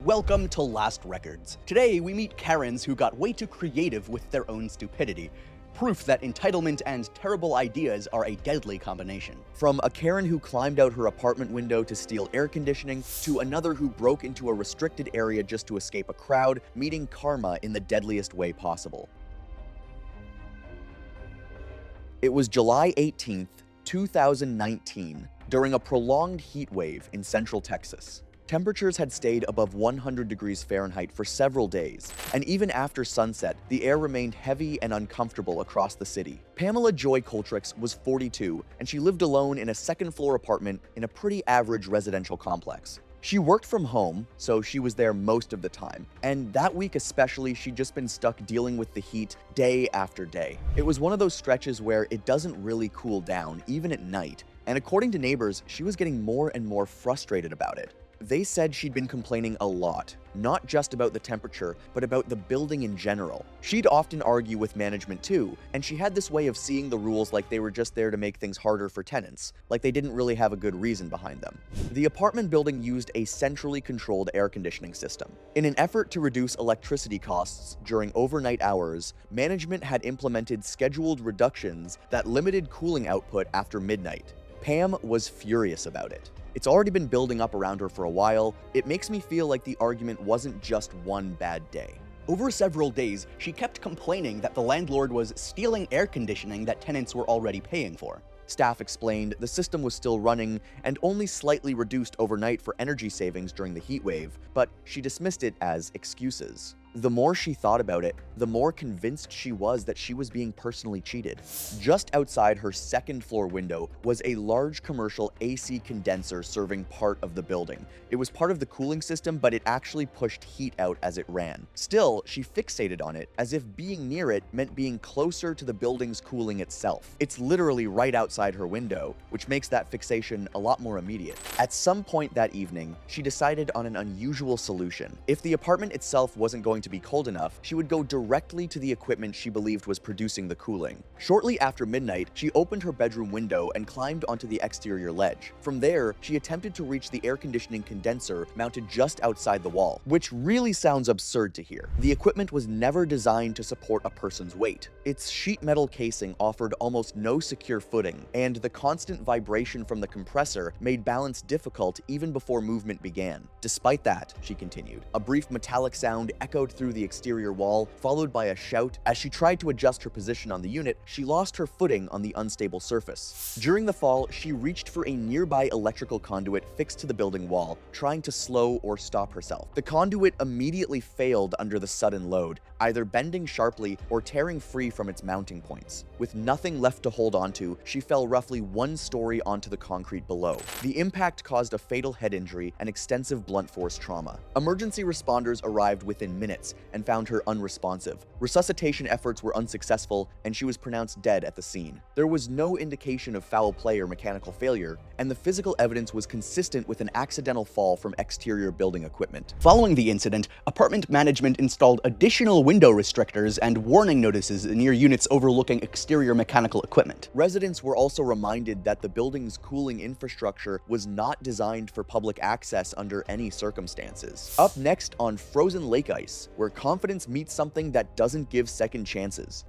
Welcome to Last Records. Today, we meet Karens who got way too creative with their own stupidity. Proof that entitlement and terrible ideas are a deadly combination. From a Karen who climbed out her apartment window to steal air conditioning, to another who broke into a restricted area just to escape a crowd, meeting karma in the deadliest way possible. It was July 18th, 2019, during a prolonged heat wave in central Texas. Temperatures had stayed above 100 degrees Fahrenheit for several days, and even after sunset, the air remained heavy and uncomfortable across the city. Pamela Joy Coltrix was 42, and she lived alone in a second-floor apartment in a pretty average residential complex. She worked from home, so she was there most of the time, and that week especially, she'd just been stuck dealing with the heat day after day. It was one of those stretches where it doesn't really cool down, even at night, and according to neighbors, she was getting more and more frustrated about it. They said she'd been complaining a lot, not just about the temperature, but about the building in general. She'd often argue with management too, and she had this way of seeing the rules like they were just there to make things harder for tenants, like they didn't really have a good reason behind them. The apartment building used a centrally controlled air conditioning system. In an effort to reduce electricity costs during overnight hours, management had implemented scheduled reductions that limited cooling output after midnight. Pam was furious about it. It's already been building up around her for a while. It makes me feel like the argument wasn't just one bad day. Over several days, she kept complaining that the landlord was stealing air conditioning that tenants were already paying for. Staff explained the system was still running and only slightly reduced overnight for energy savings during the heat wave, but she dismissed it as excuses. The more she thought about it, the more convinced she was that she was being personally cheated. Just outside her second-floor window was a large commercial AC condenser serving part of the building. It was part of the cooling system, but it actually pushed heat out as it ran. Still, she fixated on it as if being near it meant being closer to the building's cooling itself. It's literally right outside her window, which makes that fixation a lot more immediate. At some point that evening, she decided on an unusual solution. If the apartment itself wasn't going to be cold enough, she would go directly to the equipment she believed was producing the cooling. Shortly after midnight, she opened her bedroom window and climbed onto the exterior ledge. From there, she attempted to reach the air conditioning condenser mounted just outside the wall, which really sounds absurd to hear. The equipment was never designed to support a person's weight. Its sheet metal casing offered almost no secure footing, and the constant vibration from the compressor made balance difficult even before movement began. Despite that, she continued, a brief metallic sound echoed through the exterior wall, followed by a shout. As she tried to adjust her position on the unit, she lost her footing on the unstable surface. During the fall, she reached for a nearby electrical conduit fixed to the building wall, trying to slow or stop herself. The conduit immediately failed under the sudden load, either bending sharply or tearing free from its mounting points. With nothing left to hold onto, she fell roughly one story onto the concrete below. The impact caused a fatal head injury and extensive blunt force trauma. Emergency responders arrived within minutes and found her unresponsive. Resuscitation efforts were unsuccessful, and she was pronounced dead at the scene. There was no indication of foul play or mechanical failure, and the physical evidence was consistent with an accidental fall from exterior building equipment. Following the incident, apartment management installed additional window restrictors and warning notices near units overlooking exterior mechanical equipment. Residents were also reminded that the building's cooling infrastructure was not designed for public access under any circumstances. Up next on Frozen Lake Ice, where confidence meets something that doesn't give second chances.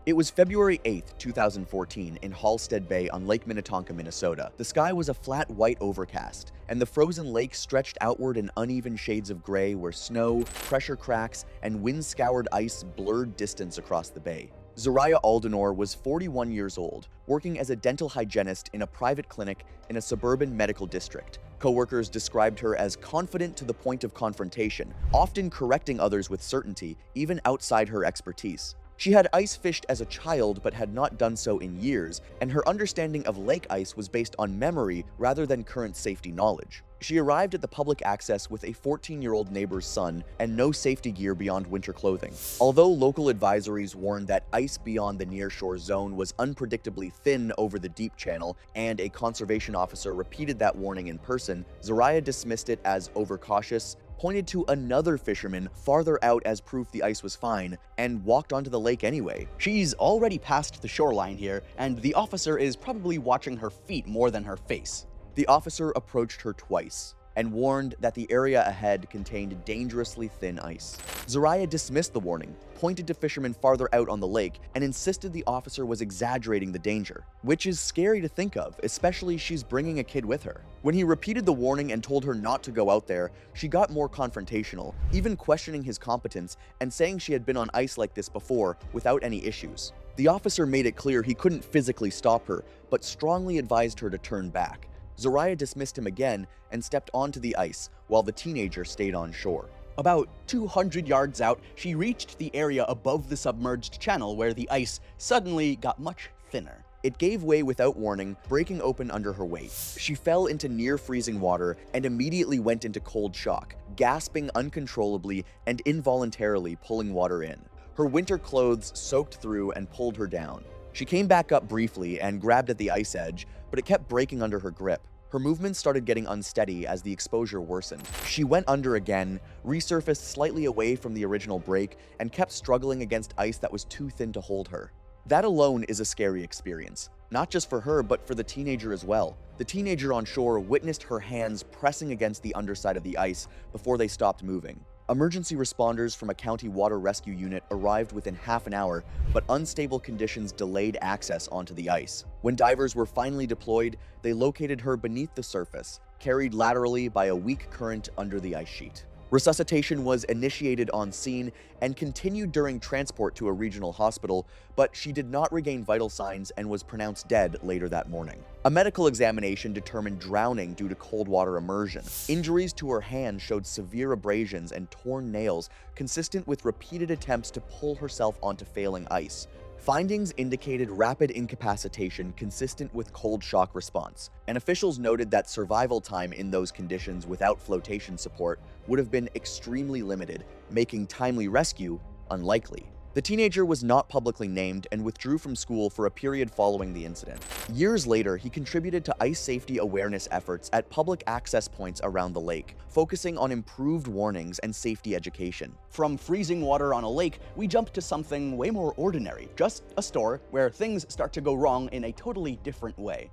It was February 8th, 2014, in Halstead Bay on Lake Minnetonka, Minnesota. The sky was a flat white overcast, and the frozen lake stretched outward in uneven shades of gray where snow, pressure cracks, and wind-scoured ice blurred distance across the bay. Zariah Aldenor was 41 years old, working as a dental hygienist in a private clinic in a suburban medical district. Coworkers described her as confident to the point of confrontation, often correcting others with certainty, even outside her expertise. She had ice fished as a child but had not done so in years, and her understanding of lake ice was based on memory rather than current safety knowledge. She arrived at the public access with a 14-year-old neighbor's son and no safety gear beyond winter clothing. Although local advisories warned that ice beyond the nearshore zone was unpredictably thin over the deep channel, and a conservation officer repeated that warning in person, Zariah dismissed it as overcautious, pointed to another fisherman farther out as proof the ice was fine, and walked onto the lake anyway. She's already past the shoreline here, and the officer is probably watching her feet more than her face. The officer approached her twice, and warned that the area ahead contained dangerously thin ice. Zoraya dismissed the warning, pointed to fishermen farther out on the lake, and insisted the officer was exaggerating the danger, which is scary to think of, especially she's bringing a kid with her. When he repeated the warning and told her not to go out there, she got more confrontational, even questioning his competence and saying she had been on ice like this before without any issues. The officer made it clear he couldn't physically stop her, but strongly advised her to turn back. Zoraya dismissed him again and stepped onto the ice, while the teenager stayed on shore. About 200 yards out, she reached the area above the submerged channel where the ice suddenly got much thinner. It gave way without warning, breaking open under her weight. She fell into near-freezing water and immediately went into cold shock, gasping uncontrollably and involuntarily pulling water in. Her winter clothes soaked through and pulled her down. She came back up briefly and grabbed at the ice edge, but it kept breaking under her grip. Her movements started getting unsteady as the exposure worsened. She went under again, resurfaced slightly away from the original break, and kept struggling against ice that was too thin to hold her. That alone is a scary experience, not just for her, but for the teenager as well. The teenager on shore witnessed her hands pressing against the underside of the ice before they stopped moving. Emergency responders from a county water rescue unit arrived within half an hour, but unstable conditions delayed access onto the ice. When divers were finally deployed, they located her beneath the surface, carried laterally by a weak current under the ice sheet. Resuscitation was initiated on scene and continued during transport to a regional hospital, but she did not regain vital signs and was pronounced dead later that morning. A medical examination determined drowning due to cold water immersion. Injuries to her hand showed severe abrasions and torn nails, consistent with repeated attempts to pull herself onto failing ice. Findings indicated rapid incapacitation consistent with cold shock response, and officials noted that survival time in those conditions without flotation support would have been extremely limited, making timely rescue unlikely. The teenager was not publicly named and withdrew from school for a period following the incident. Years later, he contributed to ice safety awareness efforts at public access points around the lake, focusing on improved warnings and safety education. From freezing water on a lake, we jump to something way more ordinary, just a store where things start to go wrong in a totally different way.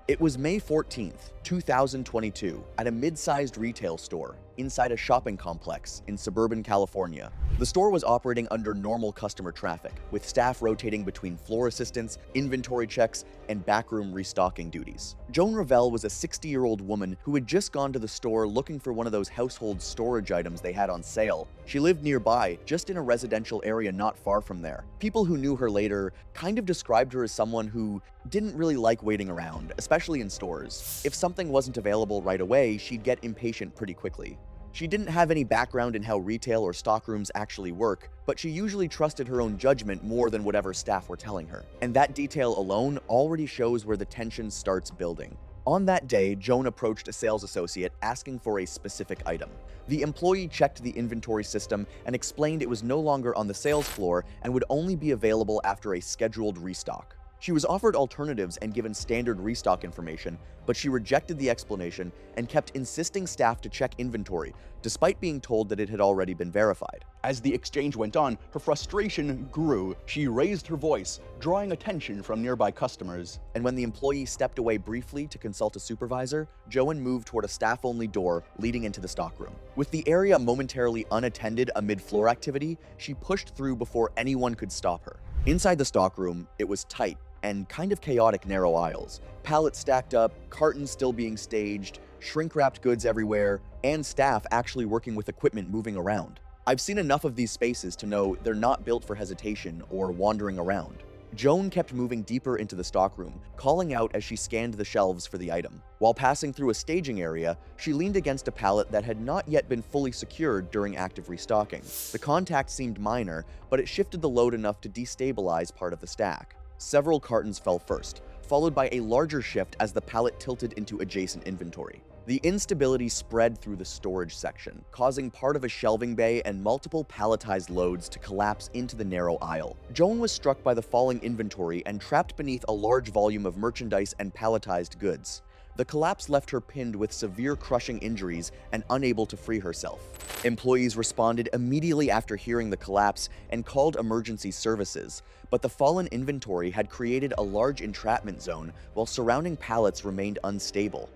It was May 14th, 2022, at a mid-sized retail store inside a shopping complex in suburban California. The store was operating under normal customer traffic, with staff rotating between floor assistance, inventory checks, and backroom restocking duties. Joan Revell was a 60-year-old woman who had just gone to the store looking for one of those household storage items they had on sale. She lived nearby, just in a residential area not far from there. People who knew her later kind of described her as someone who didn't really like waiting around, especially in stores. If something wasn't available right away, she'd get impatient pretty quickly. She didn't have any background in how retail or stockrooms actually work, but she usually trusted her own judgment more than whatever staff were telling her. And that detail alone already shows where the tension starts building. On that day, Joan approached a sales associate asking for a specific item. The employee checked the inventory system and explained it was no longer on the sales floor and would only be available after a scheduled restock. She was offered alternatives and given standard restock information, but she rejected the explanation and kept insisting staff to check inventory, despite being told that it had already been verified. As the exchange went on, her frustration grew. She raised her voice, drawing attention from nearby customers. And when the employee stepped away briefly to consult a supervisor, Joan moved toward a staff-only door leading into the stockroom. With the area momentarily unattended amid floor activity, she pushed through before anyone could stop her. Inside the stockroom, it was tight and kind of chaotic narrow aisles. Pallets stacked up, cartons still being staged, shrink-wrapped goods everywhere, and staff actually working with equipment moving around. I've seen enough of these spaces to know they're not built for hesitation or wandering around. Joan kept moving deeper into the stockroom, calling out as she scanned the shelves for the item. While passing through a staging area, she leaned against a pallet that had not yet been fully secured during active restocking. The contact seemed minor, but it shifted the load enough to destabilize part of the stack. Several cartons fell first, followed by a larger shift as the pallet tilted into adjacent inventory. The instability spread through the storage section, causing part of a shelving bay and multiple palletized loads to collapse into the narrow aisle. Joan was struck by the falling inventory and trapped beneath a large volume of merchandise and palletized goods. The collapse left her pinned with severe crushing injuries and unable to free herself. Employees responded immediately after hearing the collapse and called emergency services, but the fallen inventory had created a large entrapment zone while surrounding pallets remained unstable.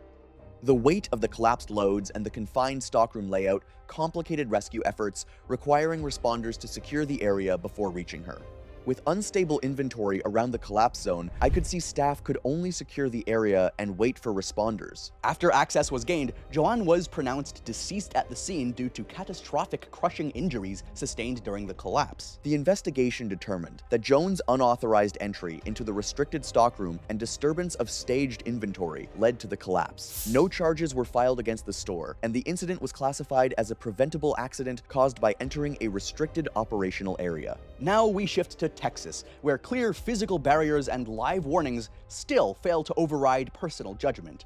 The weight of the collapsed loads and the confined stockroom layout complicated rescue efforts, requiring responders to secure the area before reaching her. With unstable inventory around the collapse zone, I could see staff could only secure the area and wait for responders. After access was gained, Joanne was pronounced deceased at the scene due to catastrophic crushing injuries sustained during the collapse. The investigation determined that Joan's unauthorized entry into the restricted stockroom and disturbance of staged inventory led to the collapse. No charges were filed against the store, and the incident was classified as a preventable accident caused by entering a restricted operational area. Now we shift to Texas, where clear physical barriers and live warnings still fail to override personal judgment.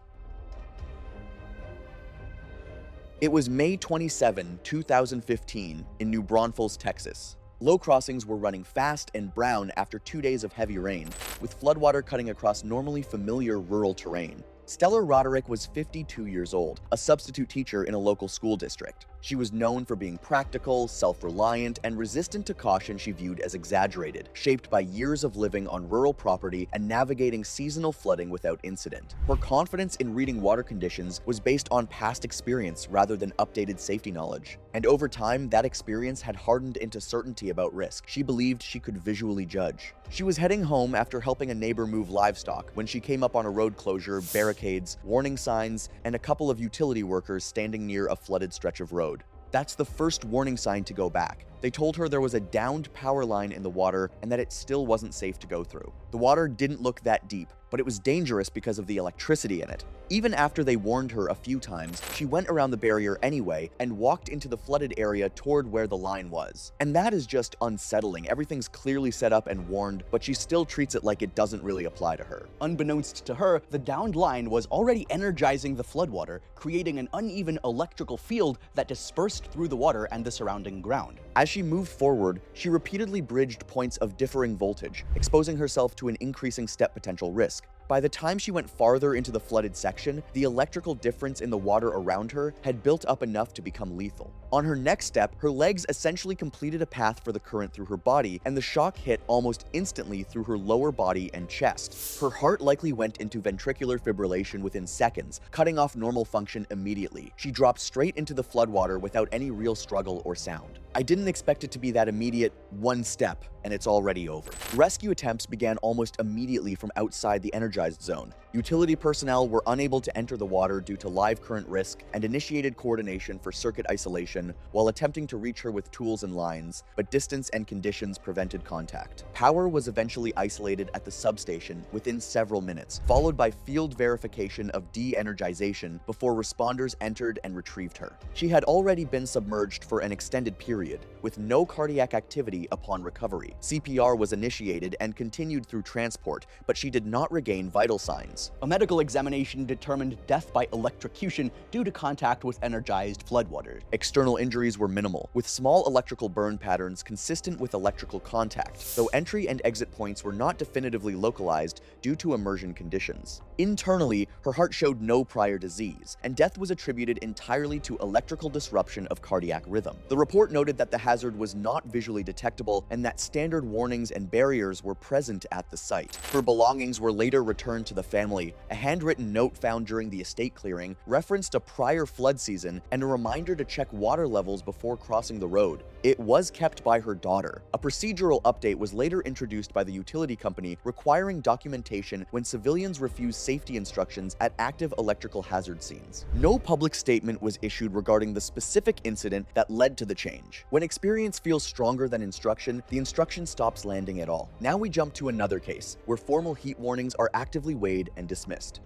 It was May 27, 2015, in New Braunfels, Texas. Low crossings were running fast and brown after 2 days of heavy rain, with floodwater cutting across normally familiar rural terrain. Stellar Roderick was 52 years old, a substitute teacher in a local school district. She was known for being practical, self-reliant, and resistant to caution she viewed as exaggerated, shaped by years of living on rural property and navigating seasonal flooding without incident. Her confidence in reading water conditions was based on past experience rather than updated safety knowledge. And over time, that experience had hardened into certainty about risk. She believed she could visually judge. She was heading home after helping a neighbor move livestock when she came up on a road closure, barricades, warning signs, and a couple of utility workers standing near a flooded stretch of road. That's the first warning sign to go back. They told her there was a downed power line in the water and that it still wasn't safe to go through. The water didn't look that deep, but it was dangerous because of the electricity in it. Even after they warned her a few times, she went around the barrier anyway and walked into the flooded area toward where the line was. And that is just unsettling. Everything's clearly set up and warned, but she still treats it like it doesn't really apply to her. Unbeknownst to her, the downed line was already energizing the floodwater, creating an uneven electrical field that dispersed through the water and the surrounding ground. As she moved forward, she repeatedly bridged points of differing voltage, exposing herself to an increasing step potential risk. By the time she went farther into the flooded section, the electrical difference in the water around her had built up enough to become lethal. On her next step, her legs essentially completed a path for the current through her body, and the shock hit almost instantly through her lower body and chest. Her heart likely went into ventricular fibrillation within seconds, cutting off normal function immediately. She dropped straight into the floodwater without any real struggle or sound. I didn't expect it to be that immediate, one step, and it's already over. Rescue attempts began almost immediately from outside the energized zone. Utility personnel were unable to enter the water due to live current risk and initiated coordination for circuit isolation while attempting to reach her with tools and lines, but distance and conditions prevented contact. Power was eventually isolated at the substation within several minutes, followed by field verification of de-energization before responders entered and retrieved her. She had already been submerged for an extended period, with no cardiac activity upon recovery. CPR was initiated and continued through transport, but she did not regain vital signs. A medical examination determined death by electrocution due to contact with energized floodwater. External injuries were minimal, with small electrical burn patterns consistent with electrical contact, though entry and exit points were not definitively localized due to immersion conditions. Internally, her heart showed no prior disease, and death was attributed entirely to electrical disruption of cardiac rhythm. The report noted that the hazard was not visually detectable and that standard warnings and barriers were present at the site. Her belongings were later returned to the family. A handwritten note found during the estate clearing referenced a prior flood season and a reminder to check water levels before crossing the road. It was kept by her daughter. A procedural update was later introduced by the utility company requiring documentation when civilians refused safety instructions at active electrical hazard scenes. No public statement was issued regarding the specific incident that led to the change. When experience feels stronger than instruction, the instruction stops landing at all. Now we jump to another case, where formal heat warnings are actively weighed and dismissed.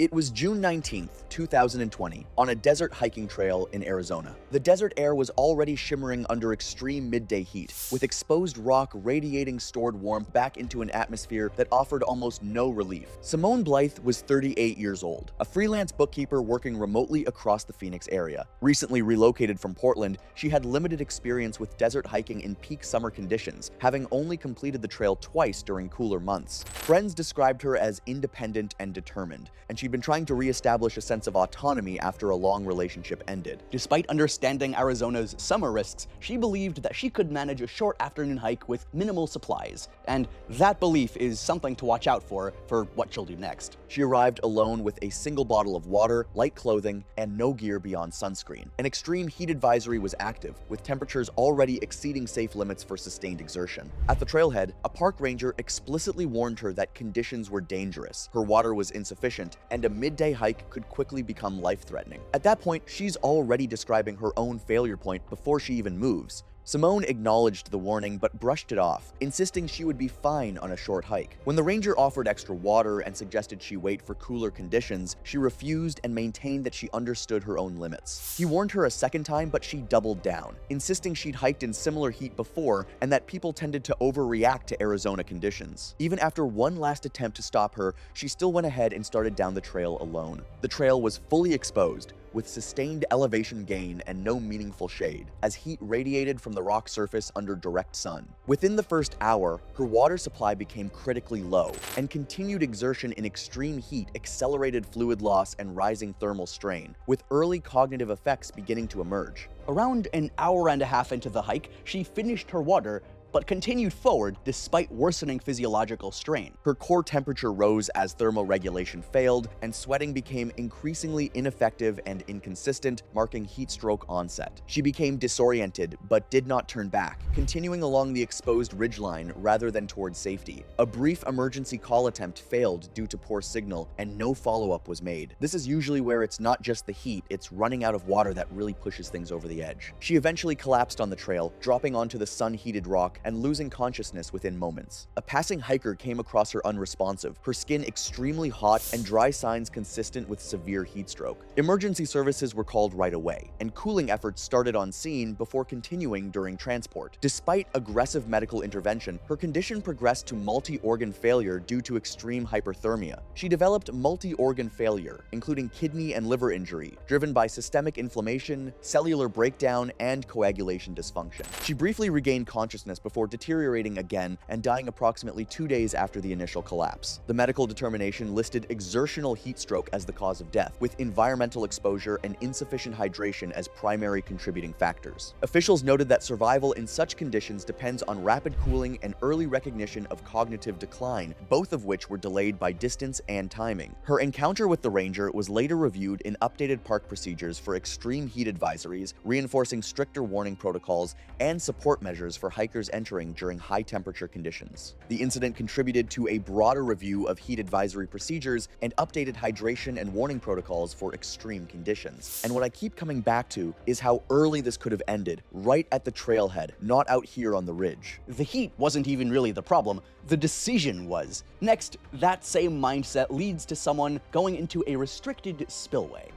It was June 19th, 2020, on a desert hiking trail in Arizona. The desert air was already shimmering under extreme midday heat, with exposed rock radiating stored warmth back into an atmosphere that offered almost no relief. Simone Blythe was 38 years old, a freelance bookkeeper working remotely across the Phoenix area. Recently relocated from Portland, she had limited experience with desert hiking in peak summer conditions, having only completed the trail twice during cooler months. Friends described her as independent and determined, and she'd been trying to re-establish a sense of autonomy after a long relationship ended. Despite understanding Arizona's summer risks, she believed that she could manage a short afternoon hike with minimal supplies, and that belief is something to watch out for what she'll do next. She arrived alone with a single bottle of water, light clothing, and no gear beyond sunscreen. An extreme heat advisory was active, with temperatures already exceeding safe limits for sustained exertion. At the trailhead, a park ranger explicitly warned her that conditions were dangerous, her water was insufficient, and a midday hike could quickly become life-threatening. At that point, she's already describing her own failure point before she even moves. Simone acknowledged the warning but brushed it off, insisting she would be fine on a short hike. When the ranger offered extra water and suggested she wait for cooler conditions, she refused and maintained that she understood her own limits. He warned her a second time, but she doubled down, insisting she'd hiked in similar heat before and that people tended to overreact to Arizona conditions. Even after one last attempt to stop her, she still went ahead and started down the trail alone. The trail was fully exposed, with sustained elevation gain and no meaningful shade, as heat radiated from the rock surface under direct sun. Within the first hour, her water supply became critically low, and continued exertion in extreme heat accelerated fluid loss and rising thermal strain, with early cognitive effects beginning to emerge. Around an hour and a half into the hike, she finished her water, but continued forward despite worsening physiological strain. Her core temperature rose as thermal regulation failed, and sweating became increasingly ineffective and inconsistent, marking heat stroke onset. She became disoriented, but did not turn back, continuing along the exposed ridgeline rather than towards safety. A brief emergency call attempt failed due to poor signal, and no follow-up was made. This is usually where it's not just the heat, it's running out of water that really pushes things over the edge. She eventually collapsed on the trail, dropping onto the sun-heated rock and losing consciousness within moments. A passing hiker came across her unresponsive, her skin extremely hot and dry signs consistent with severe heat stroke. Emergency services were called right away, and cooling efforts started on scene before continuing during transport. Despite aggressive medical intervention, her condition progressed to multi-organ failure due to extreme hyperthermia. She developed multi-organ failure, including kidney and liver injury, driven by systemic inflammation, cellular breakdown, and coagulation dysfunction. She briefly regained consciousness before deteriorating again and dying approximately 2 days after the initial collapse. The medical determination listed exertional heat stroke as the cause of death, with environmental exposure and insufficient hydration as primary contributing factors. Officials noted that survival in such conditions depends on rapid cooling and early recognition of cognitive decline, both of which were delayed by distance and timing. Her encounter with the ranger was later reviewed in updated park procedures for extreme heat advisories, reinforcing stricter warning protocols and support measures for hikers entering during high temperature conditions. The incident contributed to a broader review of heat advisory procedures and updated hydration and warning protocols for extreme conditions. And what I keep coming back to is how early this could have ended, right at the trailhead, not out here on the ridge. The heat wasn't even really the problem, the decision was. Next, that same mindset leads to someone going into a restricted spillway.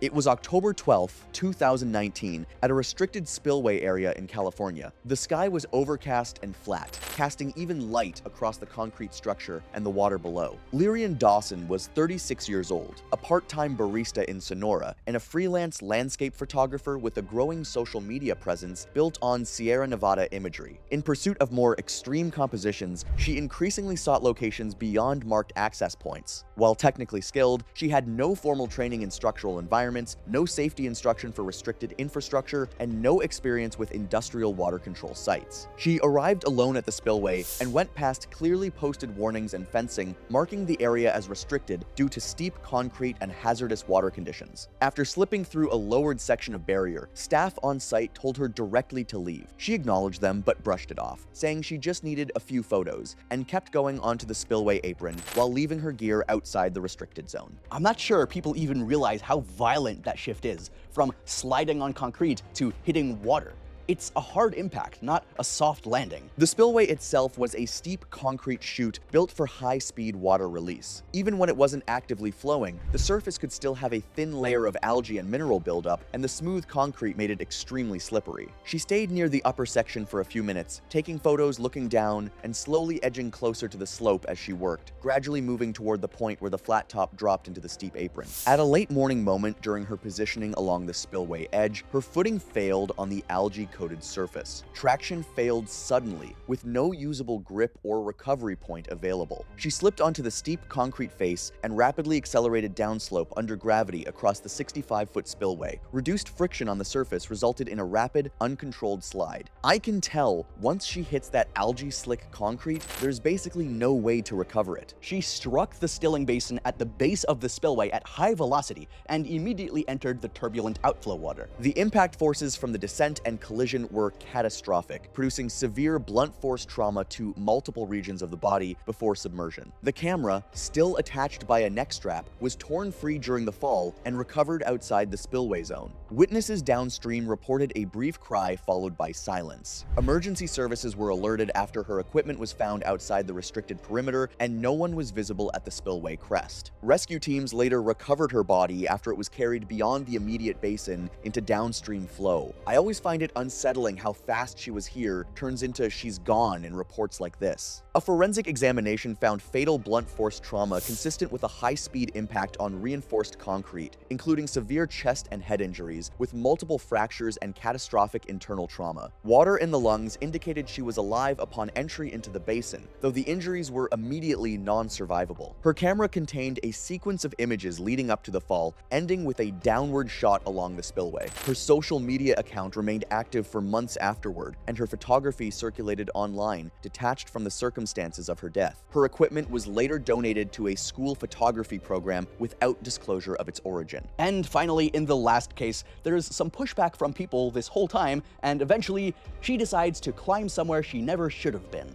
It was October 12, 2019, at a restricted spillway area in California. The sky was overcast and flat, casting even light across the concrete structure and the water below. Lyrian Dawson was 36 years old, a part-time barista in Sonora, and a freelance landscape photographer with a growing social media presence built on Sierra Nevada imagery. In pursuit of more extreme compositions, she increasingly sought locations beyond marked access points. While technically skilled, she had no formal training in structural environments, no safety instruction for restricted infrastructure, and no experience with industrial water control sites. She arrived alone at the spillway and went past clearly posted warnings and fencing, marking the area as restricted due to steep concrete and hazardous water conditions. After slipping through a lowered section of barrier, staff on site told her directly to leave. She acknowledged them but brushed it off, saying she just needed a few photos, and kept going onto the spillway apron while leaving her gear outside the restricted zone. I'm not sure people even realize how violent that shift is, from sliding on concrete to hitting water. It's a hard impact, not a soft landing. The spillway itself was a steep concrete chute built for high-speed water release. Even when it wasn't actively flowing, the surface could still have a thin layer of algae and mineral buildup, and the smooth concrete made it extremely slippery. She stayed near the upper section for a few minutes, taking photos, looking down, and slowly edging closer to the slope as she worked, gradually moving toward the point where the flat top dropped into the steep apron. At a late morning moment during her positioning along the spillway edge, her footing failed on the algae-coated surface. Traction failed suddenly, with no usable grip or recovery point available. She slipped onto the steep concrete face and rapidly accelerated downslope under gravity across the 65-foot spillway. Reduced friction on the surface resulted in a rapid, uncontrolled slide. I can tell once she hits that algae-slick concrete, there's basically no way to recover it. She struck the stilling basin at the base of the spillway at high velocity and immediately entered the turbulent outflow water. The impact forces from the descent and collision were catastrophic, producing severe blunt force trauma to multiple regions of the body before submersion. The camera, still attached by a neck strap, was torn free during the fall and recovered outside the spillway zone. Witnesses downstream reported a brief cry followed by silence. Emergency services were alerted after her equipment was found outside the restricted perimeter and no one was visible at the spillway crest. Rescue teams later recovered her body after it was carried beyond the immediate basin into downstream flow. I always find it unsettling how fast she was here turns into she's gone in reports like this. A forensic examination found fatal blunt force trauma consistent with a high-speed impact on reinforced concrete, including severe chest and head injuries with multiple fractures and catastrophic internal trauma. Water in the lungs indicated she was alive upon entry into the basin, though the injuries were immediately non-survivable. Her camera contained a sequence of images leading up to the fall, ending with a downward shot along the spillway. Her social media account remained active for months afterward, and her photography circulated online, detached from the circumstances of her death. Her equipment was later donated to a school photography program without disclosure of its origin. And finally, in the last case, there's some pushback from people this whole time, and eventually, she decides to climb somewhere she never should have been.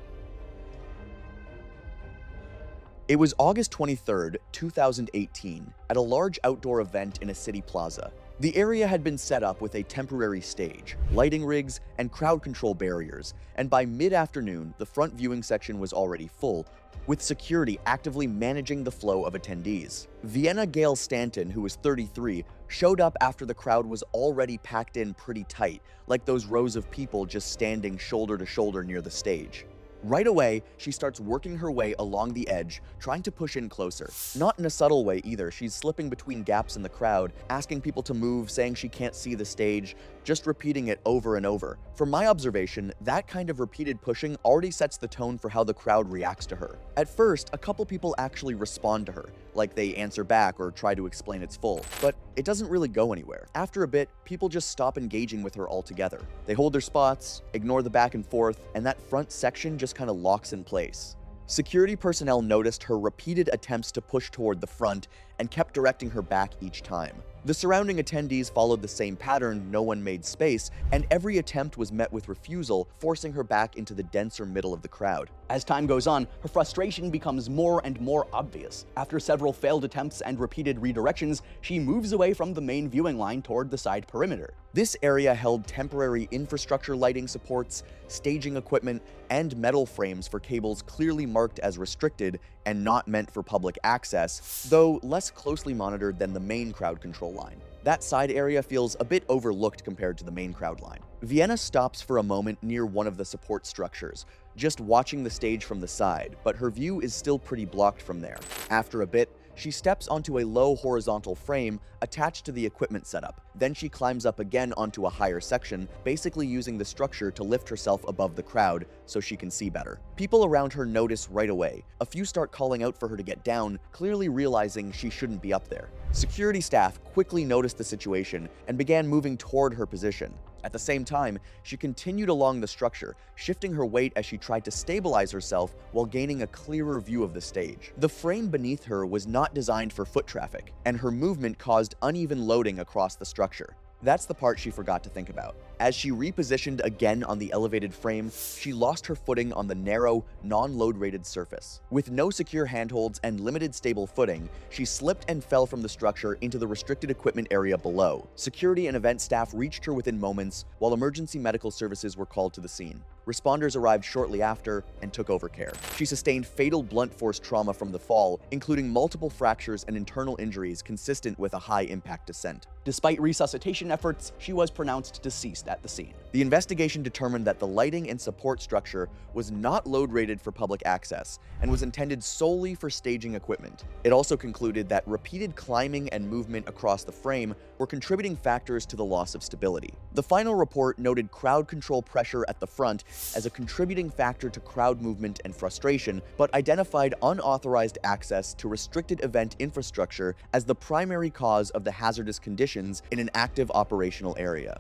It was August 23, 2018, at a large outdoor event in a city plaza. The area had been set up with a temporary stage, lighting rigs, and crowd control barriers, and by mid-afternoon, the front viewing section was already full, with security actively managing the flow of attendees. Vienna Gail Stanton, who was 33, showed up after the crowd was already packed in pretty tight, like those rows of people just standing shoulder to shoulder near the stage. Right away, she starts working her way along the edge, trying to push in closer. Not in a subtle way either, she's slipping between gaps in the crowd, asking people to move, saying she can't see the stage, just repeating it over and over. From my observation, that kind of repeated pushing already sets the tone for how the crowd reacts to her. At first, a couple people actually respond to her, like they answer back or try to explain its full, but it doesn't really go anywhere. After a bit, people just stop engaging with her altogether. They hold their spots, ignore the back and forth, and that front section just kind of locks in place. Security personnel noticed her repeated attempts to push toward the front and kept directing her back each time. The surrounding attendees followed the same pattern, no one made space, and every attempt was met with refusal, forcing her back into the denser middle of the crowd. As time goes on, her frustration becomes more and more obvious. After several failed attempts and repeated redirections, she moves away from the main viewing line toward the side perimeter. This area held temporary infrastructure lighting supports, staging equipment, and metal frames for cables clearly marked as restricted and not meant for public access, though less closely monitored than the main crowd control line. That side area feels a bit overlooked compared to the main crowd line. Vienna stops for a moment near one of the support structures, just watching the stage from the side, but her view is still pretty blocked from there. After a bit, she steps onto a low horizontal frame attached to the equipment setup. Then she climbs up again onto a higher section, basically using the structure to lift herself above the crowd so she can see better. People around her notice right away. A few start calling out for her to get down, clearly realizing she shouldn't be up there. Security staff quickly noticed the situation and began moving toward her position. At the same time, she continued along the structure, shifting her weight as she tried to stabilize herself while gaining a clearer view of the stage. The frame beneath her was not designed for foot traffic, and her movement caused uneven loading across the structure. That's the part she forgot to think about. As she repositioned again on the elevated frame, she lost her footing on the narrow, non-load rated surface. With no secure handholds and limited stable footing, she slipped and fell from the structure into the restricted equipment area below. Security and event staff reached her within moments, while emergency medical services were called to the scene. Responders arrived shortly after and took over care. She sustained fatal blunt force trauma from the fall, including multiple fractures and internal injuries consistent with a high-impact descent. Despite resuscitation efforts, she was pronounced deceased at the scene. The investigation determined that the lighting and support structure was not load-rated for public access and was intended solely for staging equipment. It also concluded that repeated climbing and movement across the frame were contributing factors to the loss of stability. The final report noted crowd control pressure at the front as a contributing factor to crowd movement and frustration, but identified unauthorized access to restricted event infrastructure as the primary cause of the hazardous conditions in an active operational area.